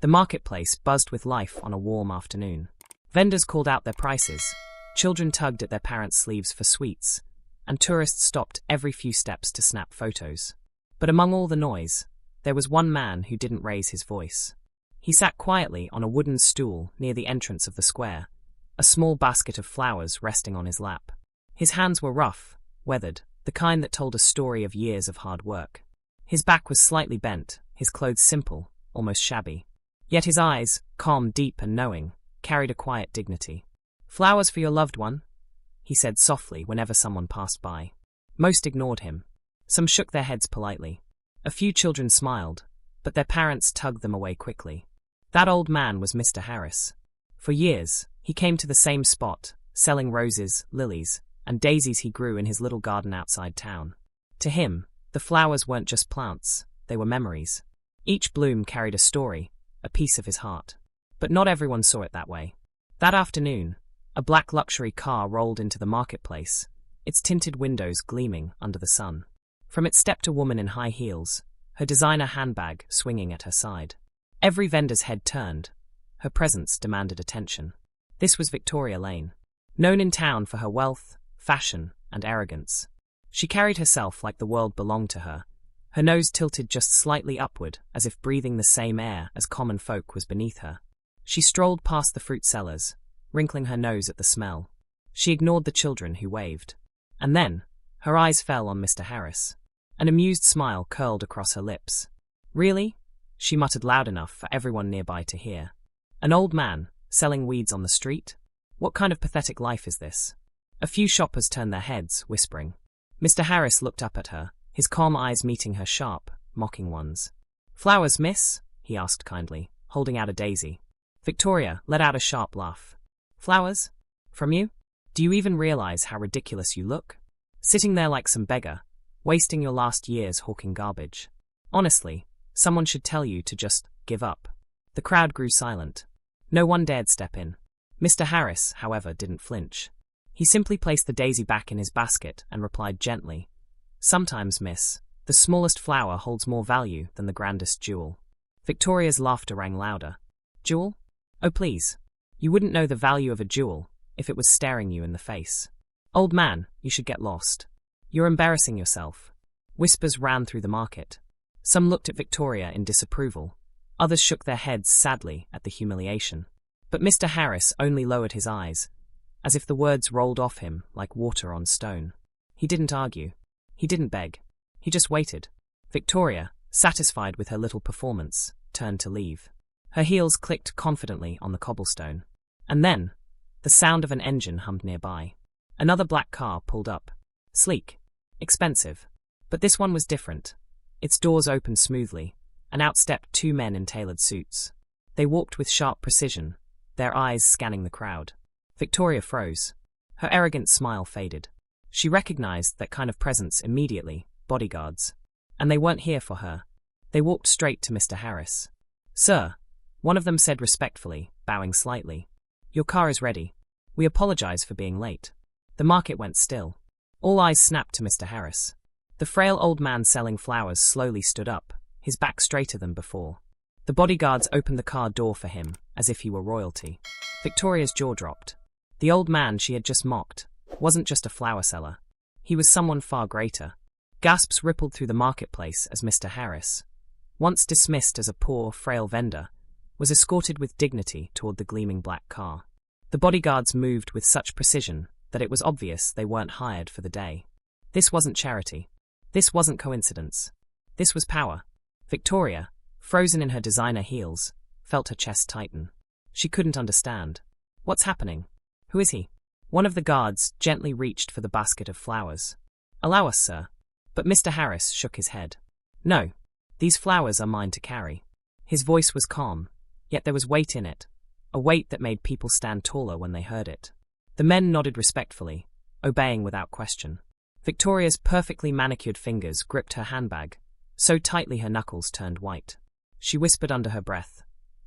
The marketplace buzzed with life on a warm afternoon. Vendors called out their prices, children tugged at their parents' sleeves for sweets, and tourists stopped every few steps to snap photos. But among all the noise, there was one man who didn't raise his voice. He sat quietly on a wooden stool near the entrance of the square, a small basket of flowers resting on his lap. His hands were rough, weathered, the kind that told a story of years of hard work. His back was slightly bent, his clothes simple, almost shabby. Yet his eyes, calm, deep and knowing, carried a quiet dignity. "Flowers for your loved one," he said softly whenever someone passed by. Most ignored him. Some shook their heads politely. A few children smiled, but their parents tugged them away quickly. That old man was Mr. Harris. For years, he came to the same spot, selling roses, lilies, and daisies he grew in his little garden outside town. To him, the flowers weren't just plants, they were memories. Each bloom carried a story, a piece of his heart. But not everyone saw it that way. That afternoon, a black luxury car rolled into the marketplace, its tinted windows gleaming under the sun. From it stepped a woman in high heels, her designer handbag swinging at her side. Every vendor's head turned. Her presence demanded attention. This was Victoria Lane, known in town for her wealth, fashion, and arrogance. She carried herself like the world belonged to her, her nose tilted just slightly upward as if breathing the same air as common folk was beneath her. She strolled past the fruit sellers, wrinkling her nose at the smell. She ignored the children who waved. And then, her eyes fell on Mr. Harris. An amused smile curled across her lips. "Really?" she muttered loud enough for everyone nearby to hear. "An old man, selling weeds on the street? What kind of pathetic life is this?" A few shoppers turned their heads, whispering. Mr. Harris looked up at her, his calm eyes meeting her sharp, mocking ones. "Flowers, miss?" he asked kindly, holding out a daisy. Victoria let out a sharp laugh. "Flowers? From you? Do you even realize how ridiculous you look? Sitting there like some beggar, wasting your last years hawking garbage. Honestly, someone should tell you to just give up." The crowd grew silent. No one dared step in. Mr. Harris, however, didn't flinch. He simply placed the daisy back in his basket and replied gently, "Sometimes, miss, the smallest flower holds more value than the grandest jewel." Victoria's laughter rang louder. "Jewel? Oh please. You wouldn't know the value of a jewel if it was staring you in the face. Old man, you should get lost. You're embarrassing yourself." Whispers ran through the market. Some looked at Victoria in disapproval. Others shook their heads sadly at the humiliation. But Mr. Harris only lowered his eyes, as if the words rolled off him like water on stone. He didn't argue. He didn't beg. He just waited. Victoria, satisfied with her little performance, turned to leave. Her heels clicked confidently on the cobblestone. And then, the sound of an engine hummed nearby. Another black car pulled up. Sleek. Expensive. But this one was different. Its doors opened smoothly, and out stepped two men in tailored suits. They walked with sharp precision, their eyes scanning the crowd. Victoria froze. Her arrogant smile faded. She recognized that kind of presence immediately, bodyguards. And they weren't here for her. They walked straight to Mr. Harris. "Sir," one of them said respectfully, bowing slightly. "Your car is ready. We apologize for being late." The market went still. All eyes snapped to Mr. Harris. The frail old man selling flowers slowly stood up, his back straighter than before. The bodyguards opened the car door for him, as if he were royalty. Victoria's jaw dropped. The old man she had just mocked wasn't just a flower seller. He was someone far greater. Gasps rippled through the marketplace as Mr. Harris, once dismissed as a poor, frail vendor, was escorted with dignity toward the gleaming black car. The bodyguards moved with such precision that it was obvious they weren't hired for the day. This wasn't charity. This wasn't coincidence. This was power. Victoria, frozen in her designer heels, felt her chest tighten. She couldn't understand. "What's happening? Who is he?" One of the guards gently reached for the basket of flowers. "Allow us, sir." But Mr. Harris shook his head. "No, these flowers are mine to carry." His voice was calm, yet there was weight in it, a weight that made people stand taller when they heard it. The men nodded respectfully, obeying without question. Victoria's perfectly manicured fingers gripped her handbag, so tightly her knuckles turned white. She whispered under her breath,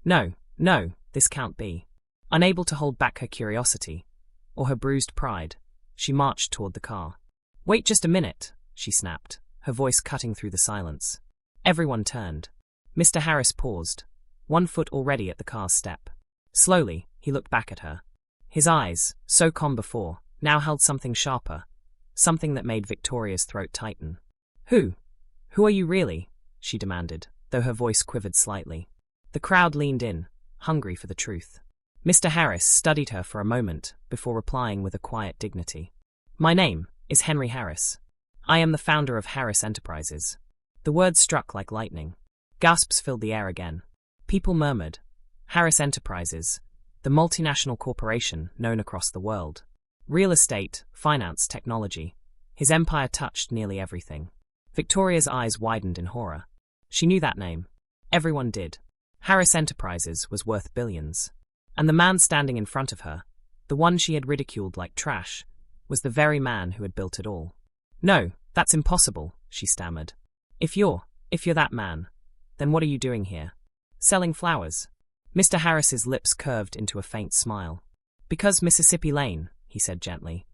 "No, no, this can't be." Unable to hold back her curiosity, or her bruised pride, she marched toward the car. "Wait just a minute," she snapped, her voice cutting through the silence. Everyone turned. Mr. Harris paused, one foot already at the car's step. Slowly, he looked back at her. His eyes, so calm before, now held something sharper, something that made Victoria's throat tighten. Who are you really? She demanded, though her voice quivered slightly. The crowd leaned in, hungry for the truth. Mr. Harris studied her for a moment before replying with a quiet dignity. My name is Henry Harris. I am the founder of Harris Enterprises. The words struck like lightning. Gasps filled the air again. People murmured. Harris Enterprises, the multinational corporation known across the world. Real estate, finance, technology. His empire touched nearly everything. Victoria's eyes widened in horror. She knew that name. Everyone did. Harris Enterprises was worth billions. And the man standing in front of her, the one she had ridiculed like trash, was the very man who had built it all. No, that's impossible, she stammered. If you're that man, then what are you doing here? Selling flowers. Mr. Harris's lips curved into a faint smile. Because Mississippi Lane, he said gently.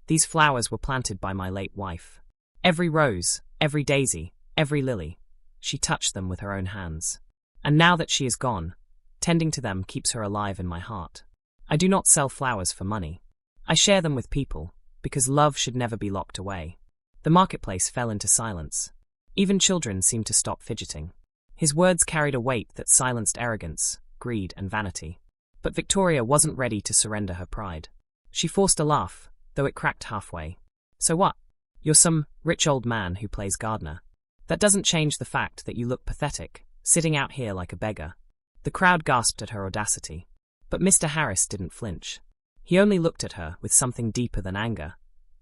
These flowers were planted by my late wife. Every rose, every daisy, every lily. She touched them with her own hands. And now that she is gone, tending to them keeps her alive in my heart. I do not sell flowers for money. I share them with people, because love should never be locked away. The marketplace fell into silence. Even children seemed to stop fidgeting. His words carried a weight that silenced arrogance, greed, and vanity. But Victoria wasn't ready to surrender her pride. She forced a laugh, though it cracked halfway. So what? You're some rich old man who plays gardener. That doesn't change the fact that you look pathetic, sitting out here like a beggar. The crowd gasped at her audacity. But Mr. Harris didn't flinch. He only looked at her with something deeper than anger.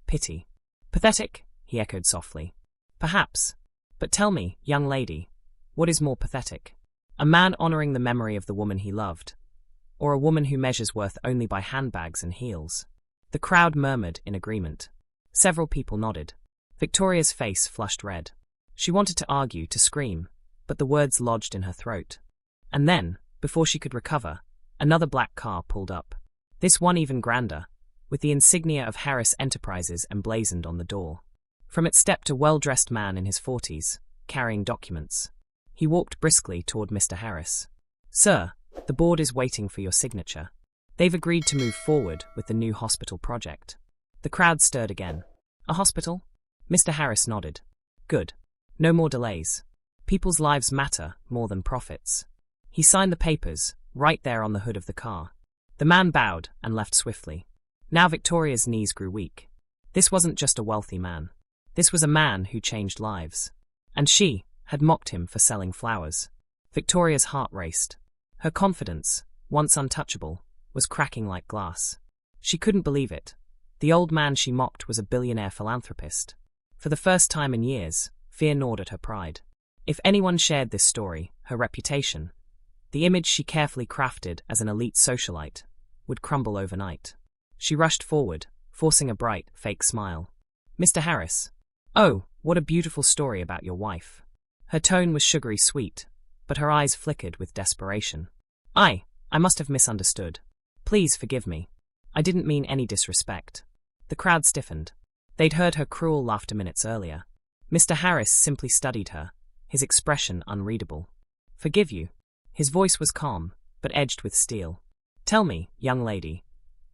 Pity. Pathetic? He echoed softly. Perhaps. But tell me, young lady, what is more pathetic? A man honoring the memory of the woman he loved, or a woman who measures worth only by handbags and heels? The crowd murmured in agreement. Several people nodded. Victoria's face flushed red. She wanted to argue, to scream, but the words lodged in her throat. And then, before she could recover, another black car pulled up. This one even grander, with the insignia of Harris Enterprises emblazoned on the door. From it stepped a well-dressed man in his 40s, carrying documents. He walked briskly toward Mr. Harris. Sir, the board is waiting for your signature. They've agreed to move forward with the new hospital project. The crowd stirred again. A hospital? Mr. Harris nodded. Good. No more delays. People's lives matter more than profits. He signed the papers, right there on the hood of the car. The man bowed and left swiftly. Now Victoria's knees grew weak. This wasn't just a wealthy man. This was a man who changed lives. And she had mocked him for selling flowers. Victoria's heart raced. Her confidence, once untouchable, was cracking like glass. She couldn't believe it. The old man she mocked was a billionaire philanthropist. For the first time in years, fear gnawed at her pride. If anyone shared this story, her reputation, the image she carefully crafted as an elite socialite, would crumble overnight. She rushed forward, forcing a bright, fake smile. Mr. Harris. Oh, what a beautiful story about your wife. Her tone was sugary sweet, but her eyes flickered with desperation. I must have misunderstood. Please forgive me. I didn't mean any disrespect. The crowd stiffened. They'd heard her cruel laughter minutes earlier. Mr. Harris simply studied her, his expression unreadable. Forgive you. His voice was calm, but edged with steel. Tell me, young lady,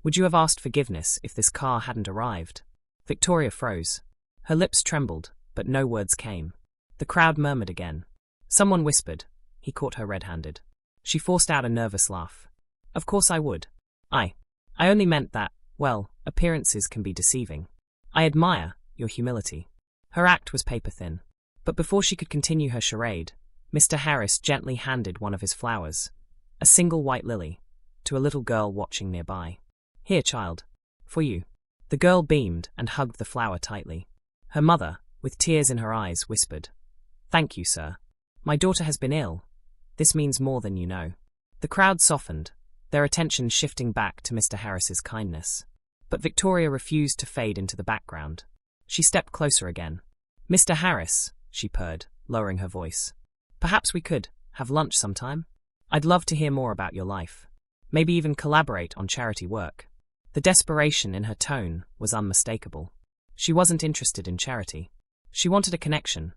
would you have asked forgiveness if this car hadn't arrived? Victoria froze. Her lips trembled, but no words came. The crowd murmured again. Someone whispered. He caught her red-handed. She forced out a nervous laugh. Of course I would. I only meant that, well, appearances can be deceiving. I admire your humility. Her act was paper-thin. But before she could continue her charade, Mr. Harris gently handed one of his flowers, a single white lily, to a little girl watching nearby. Here, child. For you. The girl beamed and hugged the flower tightly. Her mother, with tears in her eyes, whispered, Thank you, sir. My daughter has been ill. This means more than you know. The crowd softened, their attention shifting back to Mr. Harris's kindness. But Victoria refused to fade into the background. She stepped closer again. Mr. Harris, she purred, lowering her voice. Perhaps we could have lunch sometime? I'd love to hear more about your life. Maybe even collaborate on charity work. The desperation in her tone was unmistakable. She wasn't interested in charity. She wanted a connection,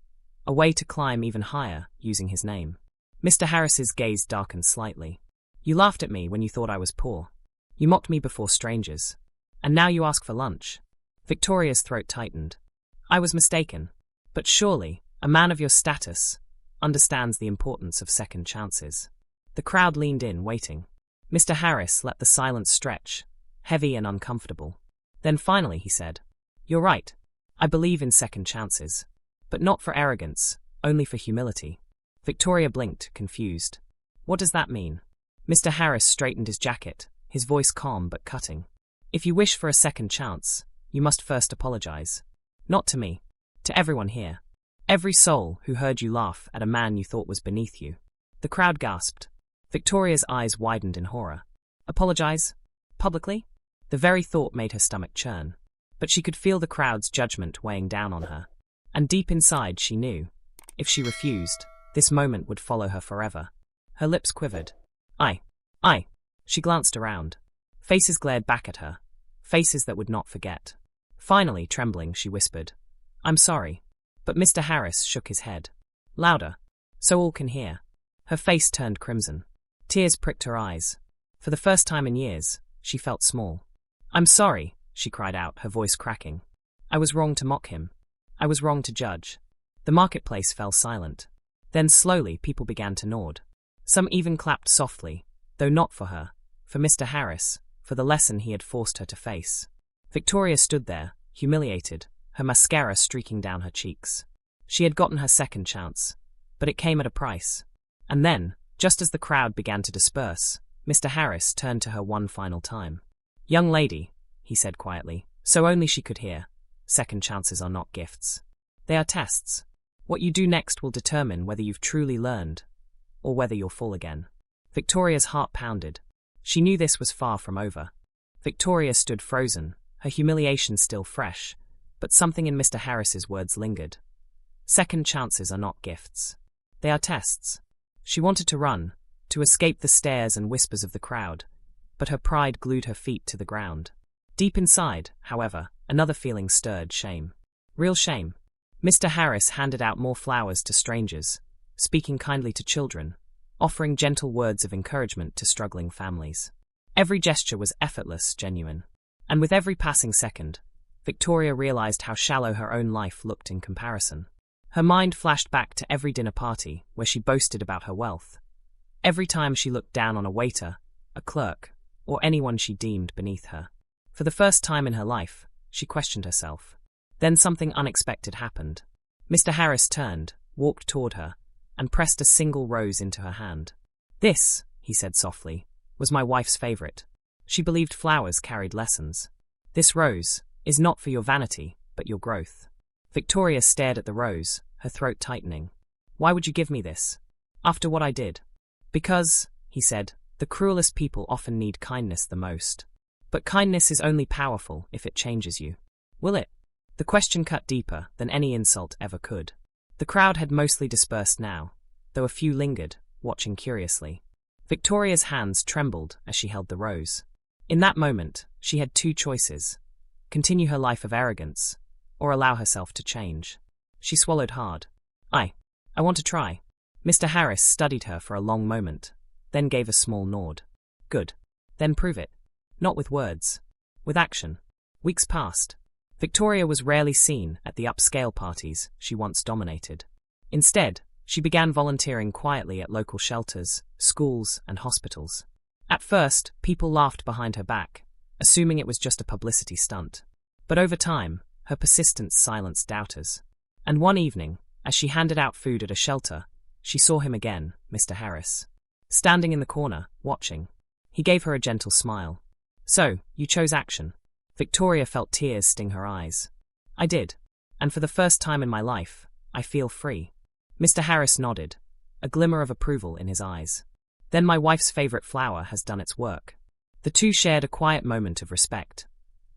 a way to climb even higher using his name. Mr. Harris's gaze darkened slightly. You laughed at me when you thought I was poor. You mocked me before strangers. And now you ask for lunch. Victoria's throat tightened. I was mistaken. But surely, a man of your status understands the importance of second chances. The crowd leaned in, waiting. Mr. Harris let the silence stretch, heavy and uncomfortable. Then finally he said, You're right. I believe in second chances. But not for arrogance, only for humility. Victoria blinked, confused. What does that mean? Mr. Harris straightened his jacket, his voice calm but cutting. If you wish for a second chance, you must first apologize. Not to me. To everyone here. Every soul who heard you laugh at a man you thought was beneath you. The crowd gasped. Victoria's eyes widened in horror. Apologize? Publicly? The very thought made her stomach churn. But she could feel the crowd's judgment weighing down on her. And deep inside she knew, if she refused, this moment would follow her forever. Her lips quivered. I. She glanced around. Faces glared back at her. Faces that would not forget. Finally, trembling, she whispered, I'm sorry. But Mr. Harris shook his head. Louder, so all can hear. Her face turned crimson. Tears pricked her eyes. For the first time in years, she felt small. I'm sorry, she cried out, her voice cracking. I was wrong to mock him. I was wrong to judge. The marketplace fell silent. Then slowly people began to nod. Some even clapped softly, though not for her, for Mr. Harris, for the lesson he had forced her to face. Victoria stood there, humiliated, her mascara streaking down her cheeks. She had gotten her second chance, but it came at a price. And then, just as the crowd began to disperse, Mr. Harris turned to her one final time. Young lady, he said quietly, so only she could hear, second chances are not gifts. They are tests. What you do next will determine whether you've truly learned, or whether you'll fall again. Victoria's heart pounded. She knew this was far from over. Victoria stood frozen, her humiliation still fresh, but something in Mr. Harris's words lingered. Second chances are not gifts. They are tests. She wanted to run, to escape the stares and whispers of the crowd, but her pride glued her feet to the ground. Deep inside, however, another feeling stirred: shame. Real shame. Mr. Harris handed out more flowers to strangers, speaking kindly to children, offering gentle words of encouragement to struggling families. Every gesture was effortless, genuine. And with every passing second, Victoria realized how shallow her own life looked in comparison. Her mind flashed back to every dinner party where she boasted about her wealth. Every time she looked down on a waiter, a clerk, or anyone she deemed beneath her. For the first time in her life, she questioned herself. Then something unexpected happened. Mr. Harris turned, walked toward her, and pressed a single rose into her hand. This, he said softly, was my wife's favorite. She believed flowers carried lessons. This rose is not for your vanity, but your growth. Victoria stared at the rose, her throat tightening. Why would you give me this? After what I did? Because, he said, the cruelest people often need kindness the most. But kindness is only powerful if it changes you. Will it? The question cut deeper than any insult ever could. The crowd had mostly dispersed now, though a few lingered, watching curiously. Victoria's hands trembled as she held the rose. In that moment, she had two choices: continue her life of arrogance, or allow herself to change. She swallowed hard. I want to try. Mr. Harris studied her for a long moment, then gave a small nod. Good. Then prove it. Not with words. With action. Weeks passed. Victoria was rarely seen at the upscale parties she once dominated. Instead, she began volunteering quietly at local shelters, schools, and hospitals. At first, people laughed behind her back, assuming it was just a publicity stunt. But over time, her persistence silenced doubters. And one evening, as she handed out food at a shelter, she saw him again, Mr. Harris. Standing in the corner, watching. He gave her a gentle smile. So, you chose action. Victoria felt tears sting her eyes. I did. And for the first time in my life, I feel free. Mr. Harris nodded, a glimmer of approval in his eyes. Then my wife's favorite flower has done its work. The two shared a quiet moment of respect.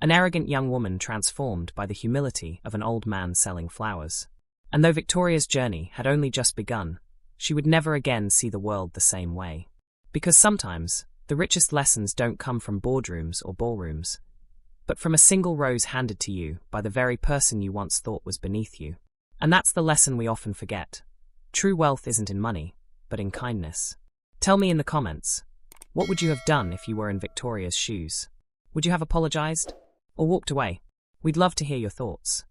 An arrogant young woman transformed by the humility of an old man selling flowers. And though Victoria's journey had only just begun, she would never again see the world the same way. Because sometimes, the richest lessons don't come from boardrooms or ballrooms, but from a single rose handed to you by the very person you once thought was beneath you. And that's the lesson we often forget. True wealth isn't in money, but but in kindness. Tell me in the comments, what would you have done if you were in Victoria's shoes? Would you have apologized? Or walked away? We'd love to hear your thoughts.